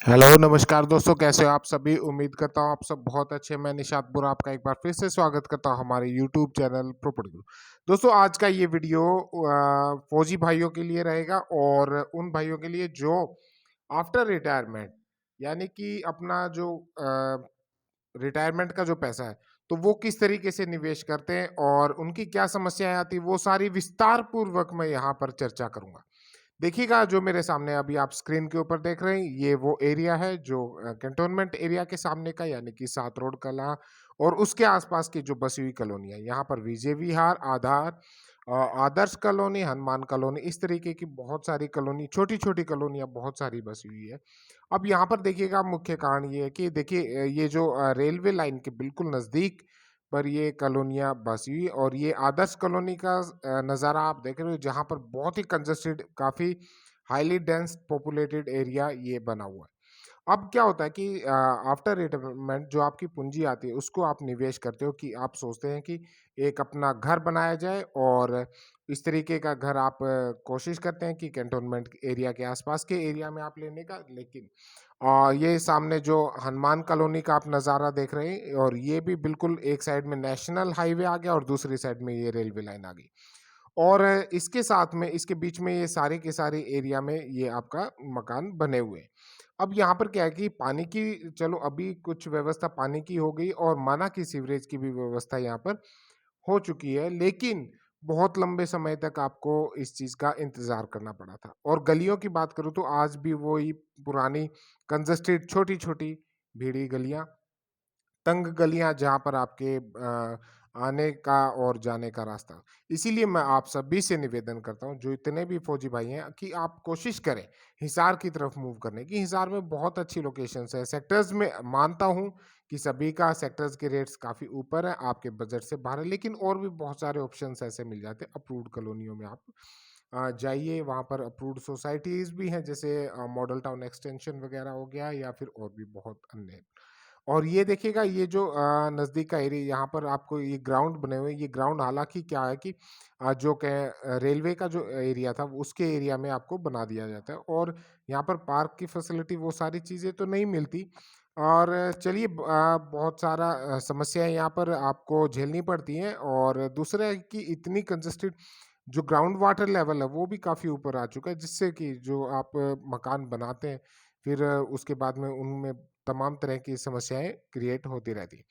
Hello, नमस्कार दोस्तों, कैसे हो आप सभी? उम्मीद करता हूँ आप सब बहुत अच्छे हैं। मैं निशातपुर आपका एक बार फिर से स्वागत करता हूँ हमारे यूट्यूब चैनल प्रॉपर्टी गुरु। दोस्तों, आज का ये वीडियो फौजी भाइयों के लिए रहेगा और उन भाइयों के लिए जो आफ्टर रिटायरमेंट यानी कि अपना जो रिटायरमेंट का जो पैसा है, तो वो किस तरीके से निवेश करते हैं और उनकी क्या समस्याएं आती हैं, वो सारी विस्तार पूर्वक मैं यहाँ पर चर्चा करूंगा। देखिएगा, जो मेरे सामने अभी आप स्क्रीन के ऊपर देख रहे हैं, ये वो एरिया है जो कैंटोनमेंट एरिया के सामने का, यानी कि सात रोड कला और उसके आसपास की जो बसी हुई कॉलोनी है। यहाँ पर विजय विहार, आदर्श कॉलोनी, हनुमान कॉलोनी, इस तरीके की बहुत सारी कॉलोनी, छोटी छोटी कॉलोनियां बहुत सारी बसी हुई है। अब यहाँ पर देखिएगा, मुख्य कारण ये है कि देखिए, ये जो रेलवे लाइन के बिल्कुल नज़दीक पर ये कॉलोनियाँ बसी हुई, और ये आदर्श कॉलोनी का नज़ारा आप देख रहे हो, जहाँ पर बहुत ही कंजस्टेड, काफ़ी हाईली डेंस पॉपुलेटेड एरिया ये बना हुआ है। अब क्या होता है कि आफ्टर रिटायरमेंट जो आपकी पूंजी आती है, उसको आप निवेश करते हो कि आप सोचते हैं कि एक अपना घर बनाया जाए, और इस तरीके का घर आप कोशिश करते हैं कि कैंटोनमेंट एरिया के आसपास के एरिया में आप लेने का। लेकिन ये सामने जो हनुमान कॉलोनी का आप नज़ारा देख रहे हैं, और ये भी बिल्कुल एक साइड में नेशनल हाईवे आ गया और दूसरी साइड में ये रेलवे लाइन आ गई, और इसके साथ में, इसके बीच में ये सारे के सारे एरिया में ये आपका मकान बने हुए हैं। अब यहाँ पर क्या है कि पानी की, चलो अभी कुछ व्यवस्था पानी की हो गई, और माना कि सीवरेज की भी व्यवस्था यहाँ पर हो चुकी है, लेकिन बहुत लंबे समय तक आपको इस चीज़ का इंतज़ार करना पड़ा था। और गलियों की बात करूँ तो आज भी वही पुरानी कंजस्टेड छोटी-छोटी भीड़ी गलियाँ, तंग गलियाँ, जहाँ पर आपके आने का और जाने का रास्ता। इसीलिए मैं आप सभी से निवेदन करता हूँ, जो इतने भी फौजी भाई हैं, कि आप कोशिश करें हिसार की तरफ मूव करने की। हिसार में बहुत अच्छी लोकेशंस है। सेक्टर्स में मानता हूँ कि सभी का सेक्टर्स के रेट्स काफ़ी ऊपर हैं, आपके बजट से बाहर है, लेकिन और भी बहुत सारे ऑप्शंस ऐसे मिल जाते हैं। अप्रूव्ड कॉलोनियों में आप जाइए, वहाँ पर अप्रूव्ड सोसाइटीज़ भी हैं, जैसे मॉडल टाउन एक्सटेंशन वगैरह हो गया, या फिर और भी बहुत अन्य। और ये देखिएगा, ये जो नज़दीक का एरिया, यहाँ पर आपको ये ग्राउंड बने हुए हैं। ये ग्राउंड हालाँकि क्या है कि जो रेलवे का जो एरिया था, उसके एरिया में आपको बना दिया जाता है, और यहाँ पर पार्क की फैसिलिटी, वो सारी चीज़ें तो नहीं मिलती। और चलिए, बहुत सारा समस्याएँ यहाँ पर आपको झेलनी पड़ती हैं, और दूसरा है कि इतनी कंजस्टेड जो ग्राउंड वाटर लेवल है, वो भी काफ़ी ऊपर आ चुका है, जिससे कि जो आप मकान बनाते हैं, फिर उसके बाद में उनमें तमाम तरह की समस्याएँ क्रिएट होती रहती हैं।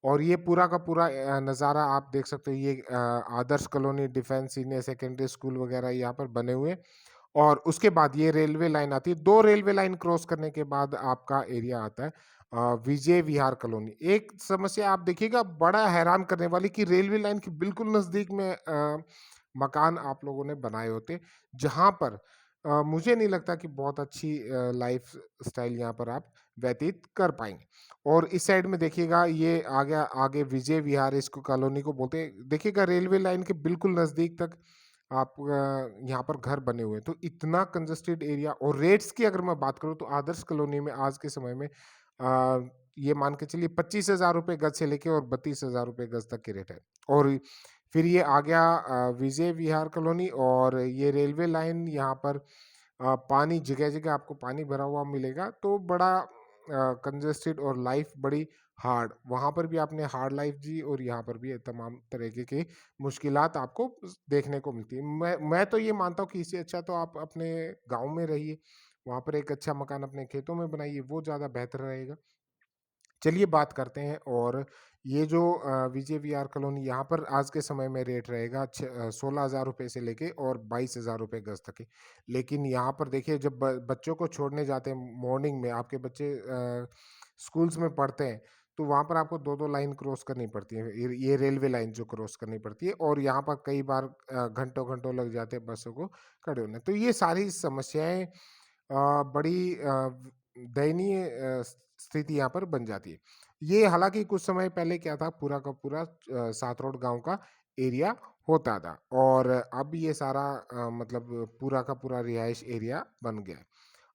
और ये पूरा का पूरा नज़ारा आप देख सकते हो, ये Adarsh colony, defence senior secondary school वगैरह यहाँ पर बने हुए हैं, और उसके बाद ये रेलवे लाइन आती है। 2 रेलवे लाइन क्रॉस करने के बाद आपका एरिया आता है विजय विहार कॉलोनी। एक समस्या आप देखिएगा, बड़ा हैरान करने वाली, कि रेलवे लाइन के बिल्कुल नज़दीक में मकान आप लोगों ने बनाए होते, जहाँ पर मुझे नहीं लगता कि बहुत अच्छी लाइफ स्टाइल यहाँ पर आप व्यतीत कर पाएँगे। और इस साइड में देखिएगा, ये आ गया आगे विजय विहार, इसको कॉलोनी को बोलते हैं। देखिएगा, रेलवे लाइन के बिल्कुल नज़दीक तक आप यहाँ पर घर बने हुए हैं। तो इतना कंजस्टेड एरिया, और रेट्स की अगर मैं बात करूँ, तो आदर्श कॉलोनी में आज के समय में ये मान के चलिए 25,000 रुपए गज से लेके और 32,000 रुपए गज तक के रेट है। और फिर ये आ गया विजय विहार कॉलोनी, और ये रेलवे लाइन, यहाँ पर पानी जगह-जगह आपको पानी भरा हुआ मिलेगा, तो बड़ा कंजस्टेड, और लाइफ बड़ी हार्ड। वहाँ पर भी आपने हार्ड लाइफ जी, और यहाँ पर भी तमाम तरीके की मुश्किलात आपको देखने को मिलती है। मैं तो ये मानता हूँ कि इससे अच्छा तो आप अपने गाँव में रहिए, वहाँ पर एक अच्छा मकान अपने खेतों में बनाइए, वो ज़्यादा बेहतर रहेगा। चलिए बात करते हैं, और ये जो विजय विहार कॉलोनी, यहाँ पर आज के समय में रेट रहेगा 16,000 रुपए से लेके और 22,000 रुपए गज तक के। लेकिन यहाँ पर देखिए, जब बच्चों को छोड़ने जाते हैं मॉर्निंग में, आपके बच्चे स्कूल्स में पढ़ते हैं, तो वहाँ पर आपको दो दो लाइन क्रॉस करनी पड़ती है, ये रेलवे लाइन जो क्रॉस करनी पड़ती है, और यहाँ पर कई बार घंटों घंटों लग जाते हैं बसों को खड़े होने। तो ये सारी समस्याएं बड़ी दयनीय स्थिति यहाँ पर बन जाती है। ये हालाँकि कुछ समय पहले क्या था, पूरा का पूरा सातरोड गाँव का एरिया होता था, और अब ये सारा मतलब पूरा का पूरा रिहाइश एरिया बन गया है।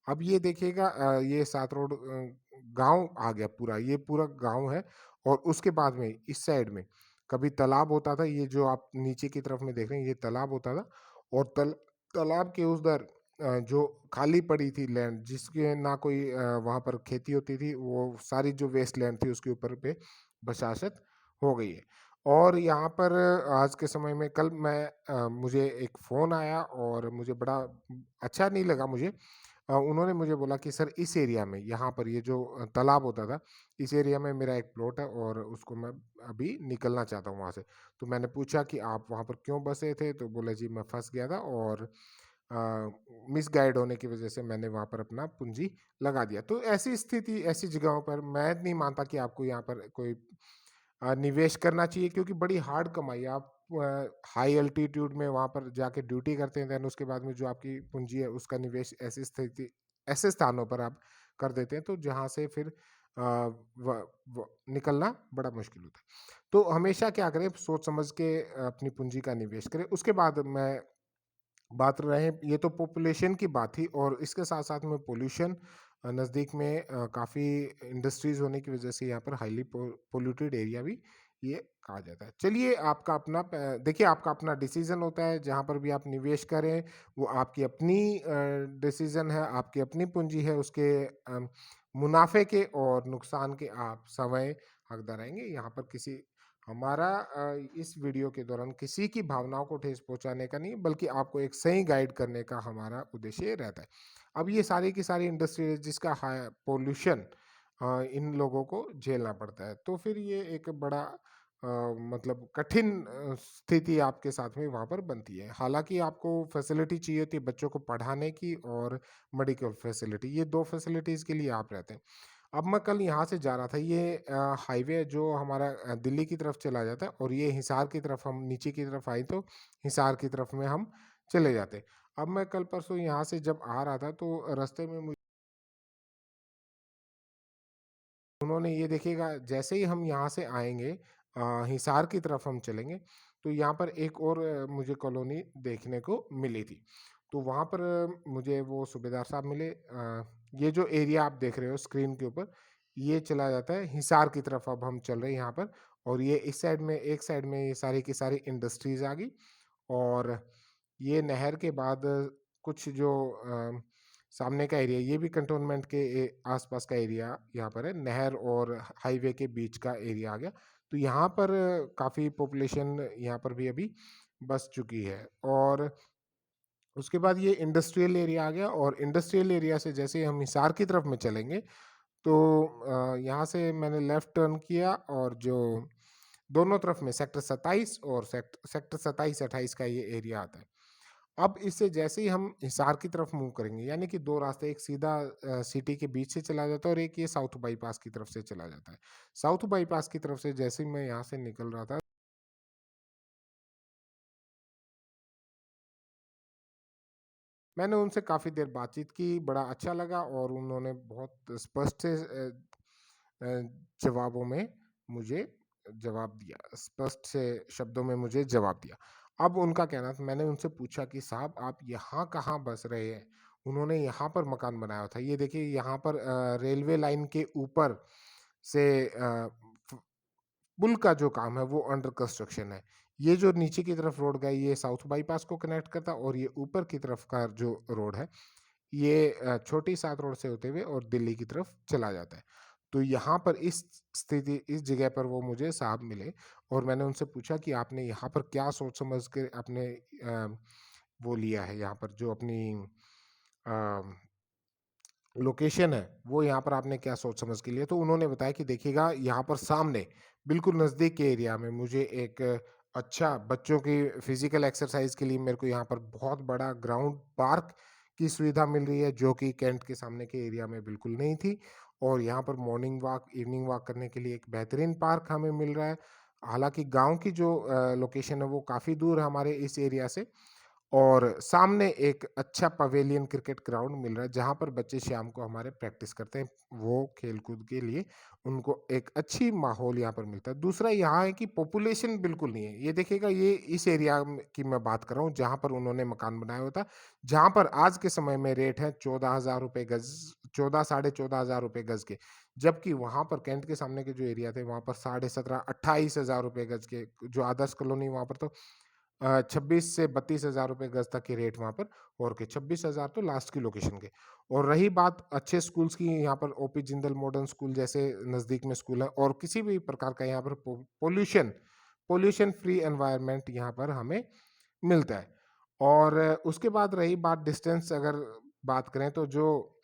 अब ये देखिएगा, ये सातरोड गाँव आ गया पूरा, ये पूरा गाँव है, और उसके बाद में इस साइड में कभी तालाब होता था, ये जो आप नीचे की तरफ में देख रहे हैं, ये तालाब होता था, और तालाब के उस दर जो खाली पड़ी थी लैंड जिसके ना कोई वहाँ पर खेती होती थी, वो सारी जो वेस्ट लैंड थी उसके ऊपर पे बशाशत हो गई है। और यहाँ पर आज के समय में कल मुझे एक फ़ोन आया और मुझे बड़ा अच्छा नहीं लगा मुझे। उन्होंने मुझे बोला कि सर इस एरिया में यहाँ पर ये जो तालाब होता था, इस एरिया में मेरा एक प्लॉट है और उसको मैं अभी निकलना चाहता हूँ वहाँ से। तो मैंने पूछा कि आप वहाँ पर क्यों बसे थे? तो बोले जी मैं फँस गया था और मिसगाइड होने की वजह से मैंने वहाँ पर अपना पूँजी लगा दिया। तो ऐसी स्थिति, ऐसी जगहों पर मैं नहीं मानता कि आपको यहाँ पर कोई निवेश करना चाहिए क्योंकि बड़ी हार्ड कमाई है। आप हाई एल्टीट्यूड में वहाँ पर जाके ड्यूटी करते हैं, देन उसके बाद में जो आपकी पूँजी है उसका निवेश ऐसे स्थानों पर आप कर देते हैं तो जहाँ से फिर निकलना बड़ा मुश्किल होता है। तो हमेशा क्या करें, सोच समझ के अपनी पूँजी का निवेश करें। उसके बाद मैं बात रहे, ये तो पॉपुलेशन की बात थी और इसके साथ-साथ में पॉल्यूशन, नज़दीक में काफ़ी इंडस्ट्रीज़ होने की वज़ह से यहाँ पर हाइली पॉल्यूटेड एरिया भी ये कहा जाता है। चलिए आपका अपना देखिए आपका अपना डिसीज़न होता है, जहाँ पर भी आप निवेश करें, वो आपकी अपनी डिसीज़न है, आपकी अपनी पूँजी है, उसके मुनाफ़े के और नुकसान के आप स्वयं हकदार रहेंगे। यहाँ पर हमारा इस वीडियो के दौरान किसी की भावनाओं को ठेस पहुंचाने का नहीं, बल्कि आपको एक सही गाइड करने का हमारा उद्देश्य रहता है। अब ये सारी की सारी इंडस्ट्री है जिसका हाई पोल्यूशन इन लोगों को झेलना पड़ता है, तो फिर ये एक बड़ा मतलब कठिन स्थिति आपके साथ में वहाँ पर बनती है। हालांकि आपको फैसिलिटी चाहिए होती है बच्चों को पढ़ाने की और मेडिकल फैसिलिटी, ये दो फैसिलिटीज़ के लिए आप रहते हैं। अब मैं कल यहाँ से जा रहा था, ये हाईवे जो हमारा दिल्ली की तरफ चला जाता है और ये हिसार की तरफ, हम नीचे की तरफ आए तो हिसार की तरफ में हम चले जाते। अब मैं कल परसों यहाँ से जब आ रहा था तो रास्ते में उन्होंने ये देखिएगा, जैसे ही हम यहाँ से आएँगे हिसार की तरफ हम चलेंगे, तो यहाँ पर एक और मुझे कॉलोनी देखने को मिली थी। तो वहाँ पर मुझे वो सूबेदार साहब मिले। ये जो एरिया आप देख रहे हो स्क्रीन के ऊपर, ये चला जाता है हिसार की तरफ, अब हम चल रहे हैं यहाँ पर। और ये इस साइड में, एक साइड में ये सारी की सारी इंडस्ट्रीज़ आ गई और ये नहर के बाद कुछ जो सामने का एरिया, ये भी कंटोनमेंट के आसपास का एरिया यहाँ पर है, नहर और हाईवे के बीच का एरिया आ गया। तो यहाँ पर काफ़ी पॉपुलेशन यहाँ पर भी अभी बस चुकी है और उसके बाद ये इंडस्ट्रियल एरिया आ गया और इंडस्ट्रियल एरिया से जैसे हम हिसार की तरफ में चलेंगे तो यहाँ से मैंने लेफ्ट टर्न किया और जो दोनों तरफ में सेक्टर 27 और सेक्टर 27-28 का ये एरिया आता है। अब इससे जैसे ही हम हिसार की तरफ मूव करेंगे, यानी कि 2 रास्ते, एक सीधा सिटी के बीच से चला जाता है और एक ये साउथ बाईपास की तरफ से चला जाता है। साउथ बाईपास की तरफ से जैसे ही मैं यहाँ से निकल रहा था, मैंने उनसे काफ़ी देर बातचीत की, बड़ा अच्छा लगा और उन्होंने बहुत स्पष्ट से जवाबों में मुझे जवाब दिया, स्पष्ट से शब्दों में मुझे जवाब दिया। अब उनका कहना था, मैंने उनसे पूछा कि साहब आप यहाँ कहाँ बस रहे हैं? उन्होंने यहाँ पर मकान बनाया था। ये देखिए यहाँ पर रेलवे लाइन के ऊपर से फ पुल का जो काम है वो अंडर कंस्ट्रक्शन है। ये जो नीचे की तरफ रोड गया ये साउथ बाईपास को कनेक्ट करता है और ये ऊपर की तरफ का जो रोड है ये छोटी साद रोड से होते हुए और दिल्ली की तरफ चला जाता है। तो यहाँ पर इस जगह पर वो मुझे साहब मिले और मैंने उनसे पूछा कि आपने यहाँ पर क्या सोच समझ के अपने वो लिया है, यहाँ पर जो अपनी अ, लोकेशन है, वो यहाँ पर आपने क्या सोच समझ के लिया? तो उन्होंने बताया कि देखिएगा यहाँ पर सामने बिल्कुल नज़दीक के एरिया में मुझे एक अच्छा बच्चों की फिज़िकल एक्सरसाइज़ के लिए मेरे को यहाँ पर बहुत बड़ा ग्राउंड पार्क की सुविधा मिल रही है, जो कि कैंट के सामने के एरिया में बिल्कुल नहीं थी। और यहाँ पर मॉर्निंग वॉक, इवनिंग वॉक करने के लिए एक बेहतरीन पार्क हमें मिल रहा है। हालाँकि गाँव की जो लोकेशन है वो काफ़ी दूर है हमारे इस एरिया से और सामने एक अच्छा पवेलियन क्रिकेट ग्राउंड मिल रहा है जहाँ पर बच्चे शाम को हमारे प्रैक्टिस करते हैं। वो खेल-कूद के लिए उनको एक अच्छी माहौल यहाँ पर मिलता है। दूसरा यहाँ है कि पॉपुलेशन बिल्कुल नहीं है। ये देखिएगा, ये इस एरिया में की मैं बात कर रहा हूँ जहाँ पर उन्होंने मकान बनाया हुआ था, जहाँ पर आज के समय में रेट है ₹14,000 गज़, 14 साढ़े 14,000 रुपए गज़ के। जबकि वहाँ पर कैंट के सामने के जो एरिया थे वहाँ पर साढ़े 17 ₹28,000 गज़ के, जो आदर्श कॉलोनी वहाँ पर तो 26 से 32,000 रुपए गज़ तक के रेट वहाँ पर और के 26,000 तो लास्ट की लोकेशन के। और रही बात अच्छे स्कूल्स की, यहाँ पर ओपी जिंदल मॉडर्न स्कूल जैसे नज़दीक में स्कूल है और किसी भी प्रकार का यहाँ पर पोल्यूशन पोल्यूशन फ्री एनवायरनमेंट यहाँ पर हमें मिलता है। और उसके बाद रही बात डिस्टेंस, अगर बात करें तो जो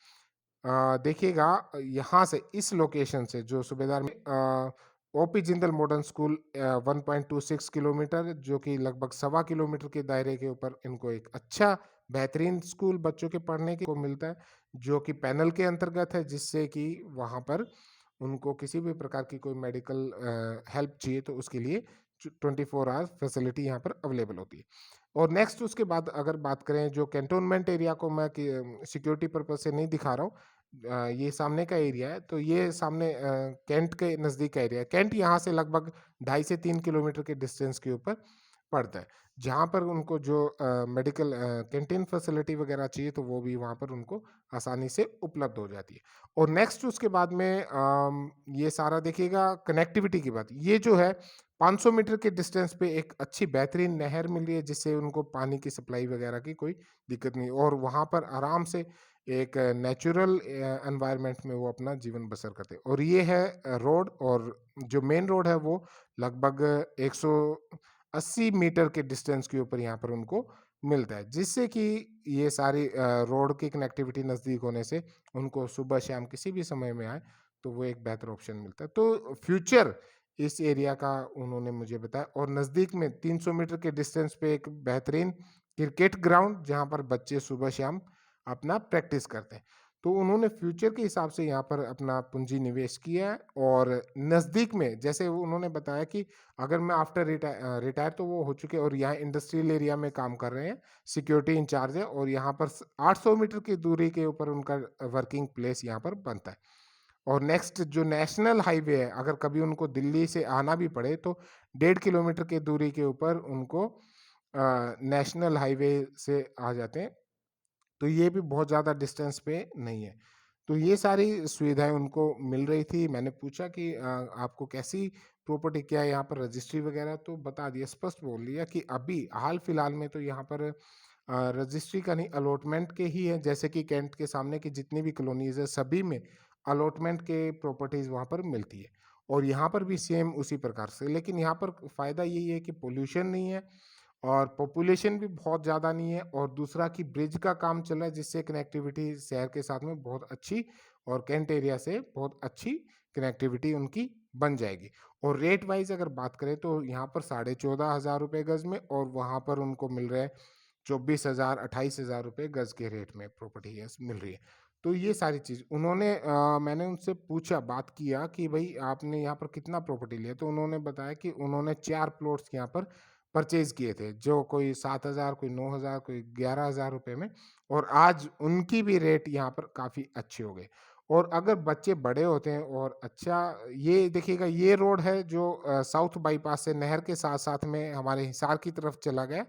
देखिएगा यहाँ से इस लोकेशन से जो सूबेदार में OP Jindal modern school 1.26 kilometre, जो कि लगभग 1.25 किलोमीटर के दायरे के ऊपर इनको एक अच्छा बेहतरीन स्कूल बच्चों के पढ़ने को मिलता है, जो कि पैनल के अंतर्गत है, जिससे कि वहाँ पर उनको किसी भी प्रकार की कोई मेडिकल हेल्प चाहिए तो उसके लिए 24 आवर्स फैसिलिटी यहाँ पर अवेलेबल होती है। और नेक्स्ट उसके बाद अगर बात करें जो कैंटोनमेंट एरिया को मैं सिक्योरिटी पर्पज से नहीं दिखा रहा हूँ, ये सामने का एरिया है, तो ये सामने कैंट के नज़दीक का एरिया है। कैंट यहाँ से लगभग 2.5 से 3 किलोमीटर के डिस्टेंस के ऊपर पड़ता है, जहाँ पर उनको जो मेडिकल कैंटीन फैसिलिटी वगैरह चाहिए तो वो भी वहाँ पर उनको आसानी से उपलब्ध हो जाती है। और नेक्स्ट उसके बाद में ये सारा देखिएगा कनेक्टिविटी की बात, ये जो है 500 मीटर के डिस्टेंस पे एक अच्छी बेहतरीन नहर मिल रही है, जिससे उनको पानी की सप्लाई वगैरह की कोई दिक्कत नहीं, और वहाँ पर आराम से एक नेचुरल एनवायरनमेंट में वो अपना जीवन बसर करते हैं। और ये है रोड, और जो मेन रोड है वो लगभग 180 मीटर के डिस्टेंस के ऊपर यहाँ पर उनको मिलता है, जिससे कि ये सारी रोड की कनेक्टिविटी नज़दीक होने से उनको सुबह शाम किसी भी समय में आए तो वो एक बेहतर ऑप्शन मिलता है। तो फ्यूचर इस एरिया का उन्होंने मुझे बताया, और नज़दीक में 300 मीटर के डिस्टेंस पे एक बेहतरीन क्रिकेट ग्राउंड, जहाँ पर बच्चे सुबह शाम अपना प्रैक्टिस करते हैं। तो उन्होंने फ्यूचर के हिसाब से यहाँ पर अपना पूंजी निवेश किया है, और नज़दीक में जैसे उन्होंने बताया कि अगर मैं आफ्टर रिटायर तो वो हो चुके और यहाँ इंडस्ट्रियल एरिया में काम कर रहे हैं, सिक्योरिटी इंचार्ज है, और यहाँ पर 800 मीटर की दूरी के ऊपर उनका वर्किंग प्लेस यहाँ पर बनता है। और नेक्स्ट जो नेशनल हाईवे है, अगर कभी उनको दिल्ली से आना भी पड़े तो 1.5 किलोमीटर की दूरी के ऊपर उनको नेशनल हाईवे से आ जाते हैं, तो ये भी बहुत ज़्यादा डिस्टेंस पे नहीं है। तो ये सारी सुविधाएँ उनको मिल रही थी। मैंने पूछा कि आपको कैसी प्रॉपर्टी, क्या यहाँ पर रजिस्ट्री वगैरह, तो बता दिया, स्पष्ट बोल दिया कि अभी हाल-फिलहाल में तो यहाँ पर रजिस्ट्री का नहीं, अलॉटमेंट के ही है। जैसे कि कैंट के सामने की जितनी भी कॉलोनीज़ है, सभी में अलॉटमेंट के प्रॉपर्टीज़ वहाँ पर मिलती है, और यहाँ पर भी सेम उसी प्रकार से। लेकिन यहाँ पर फ़ायदा यही है कि पॉल्यूशन नहीं है और पॉपुलेशन भी बहुत ज़्यादा नहीं है, और दूसरा कि ब्रिज का काम चल रहा है, जिससे कनेक्टिविटी शहर के साथ में बहुत अच्छी, और कैंट एरिया से बहुत अच्छी कनेक्टिविटी उनकी बन जाएगी। और रेट वाइज अगर बात करें तो यहाँ पर 14,500 रुपये गज़ में, और वहाँ पर उनको मिल रहा है 24,000 28,000 रुपये गज़ के रेट में प्रॉपर्टी है मिल रही है। तो ये सारी चीज़ उन्होंने मैंने उनसे पूछा, बात किया कि भाई आपने यहाँ पर कितना प्रॉपर्टी लिया, तो उन्होंने बताया कि उन्होंने 4 प्लॉट्स यहाँ पर परचेज़ किए थे, जो कोई 7,000, कोई 9,000, कोई 11,000 रुपए में, और आज उनकी भी रेट यहाँ पर काफ़ी अच्छे हो गए। और अगर बच्चे बड़े होते हैं और अच्छा, ये देखिएगा ये रोड है जो साउथ बाईपास से नहर के साथ-साथ में हमारे हिसार की तरफ चला गया।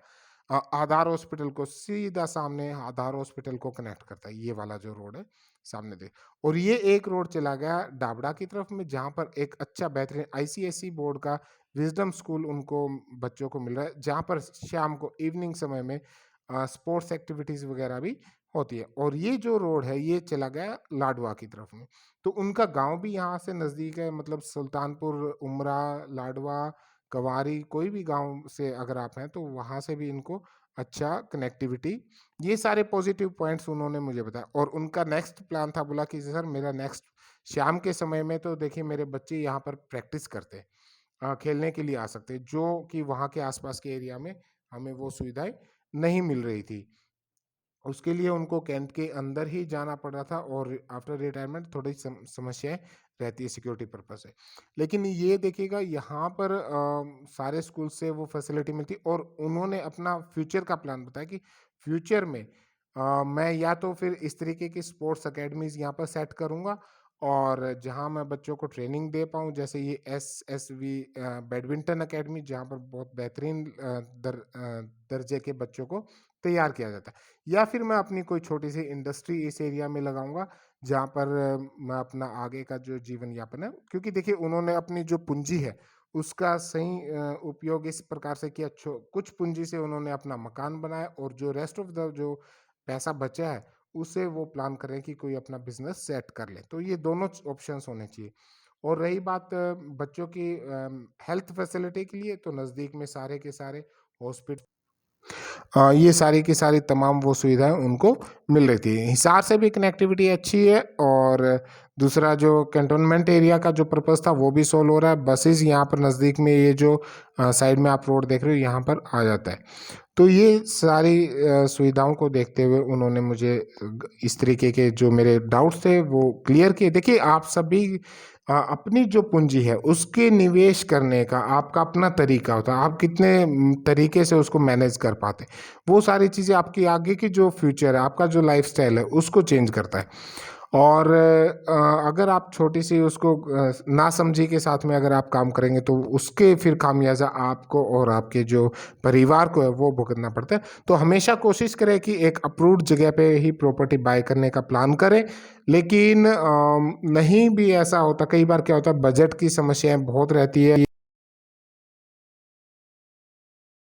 आधार हॉस्पिटल को सीधा सामने आधार हॉस्पिटल को कनेक्ट करता है, ये वाला जो रोड है सामने दे। और ये एक रोड चला गया डाबड़ा की तरफ में, जहाँ पर एक अच्छा बेहतरीन आईसीएसई बोर्ड का विज़डम स्कूल उनको बच्चों को मिल रहा है, जहाँ पर शाम को इवनिंग समय में स्पोर्ट्स एक्टिविटीज़ वगैरह भी होती है। और ये जो रोड है ये चला गया लाडवा की तरफ में, तो उनका गाँव भी यहाँ से नज़दीक है, मतलब सुल्तानपुर, उमरा, लाडवा, कवारी, कोई भी गाँव से अगर आप हैं तो वहाँ से भी इनको अच्छा कनेक्टिविटी, ये सारे पॉजिटिव पॉइंट्स उन्होंने मुझे बताया। और उनका नेक्स्ट प्लान था, बोला कि सर मेरा नेक्स्ट शाम के समय में तो देखिए मेरे बच्चे यहाँ पर प्रैक्टिस करते हैं, खेलने के लिए आ सकते हैं, जो कि वहाँ के आसपास के एरिया में हमें वो सुविधाएँ नहीं मिल रही थी। उसके लिए उनको कैंट के अंदर ही जाना पड़ रहा था, और आफ्टर रिटायरमेंट थोड़ी समस्याएँ रहती है सिक्योरिटी पर्पज़ से। लेकिन ये देखिएगा यहाँ पर सारे स्कूल से वो फैसिलिटी मिलती, और उन्होंने अपना फ्यूचर का प्लान बताया कि फ्यूचर में मैं या तो फिर इस तरीके की स्पोर्ट्स अकेडमीज़ यहाँ पर सेट करूँगा, और जहाँ मैं बच्चों को ट्रेनिंग दे पाऊँ, जैसे ये एसएसवी बैडमिंटन अकेडमी, जहाँ पर बहुत बेहतरीन दर्जे के बच्चों को तैयार किया जाता है। या फिर मैं अपनी कोई छोटी-सी इंडस्ट्री इस एरिया में लगाऊँगा, जहाँ पर मैं अपना आगे का जो जीवन यापन है, क्योंकि देखिए उन्होंने अपनी जो पूँजी है, उसका सही उपयोग इस प्रकार से किया, कुछ पूँजी से उन्होंने अपना मकान बनाया और जो रेस्ट ऑफ द जो पैसा बचा है, उसे वो प्लान करें कि कोई अपना बिज़नेस सेट कर ले। तो ये दोनों ऑप्शंस होने चाहिए। और रही बात बच्चों की हेल्थ फैसिलिटी के लिए, तो नज़दीक में सारे के सारे हॉस्पिटल, ये सारी की सारी तमाम वो सुविधाएँ उनको मिल रही थी। हिसार से भी कनेक्टिविटी अच्छी है और दूसरा जो कैंटोनमेंट एरिया का जो पर्पज़ था वो भी सॉल्व हो रहा है। बसेज़ यहाँ पर नज़दीक में, ये जो साइड में आप रोड देख रहे हो यहाँ पर आ जाता है। तो ये सारी सुविधाओं को देखते हुए उन्होंने मुझे इस तरीके के जो मेरे डाउट्स थे वो क्लियर किए। देखिए आप सभी अपनी जो पूँजी है उसके निवेश करने का आपका अपना तरीका होता है। आप कितने तरीके से उसको मैनेज कर पाते हैं। वो सारी चीज़ें आपकी आगे की जो फ्यूचर है, आपका जो लाइफ़स्टाइल है उसको चेंज करता है। और अगर आप छोटी-सी उसको नासमझी के साथ में अगर आप काम करेंगे तो उसके फिर खामियाज़ा आपको और आपके जो परिवार को है वो भुगतना पड़ता है। तो हमेशा कोशिश करें कि एक अप्रूव्ड जगह पे ही प्रॉपर्टी बाय करने का प्लान करें। लेकिन नहीं भी ऐसा होता, कई बार क्या होता है बजट की समस्याएँ बहुत रहती है।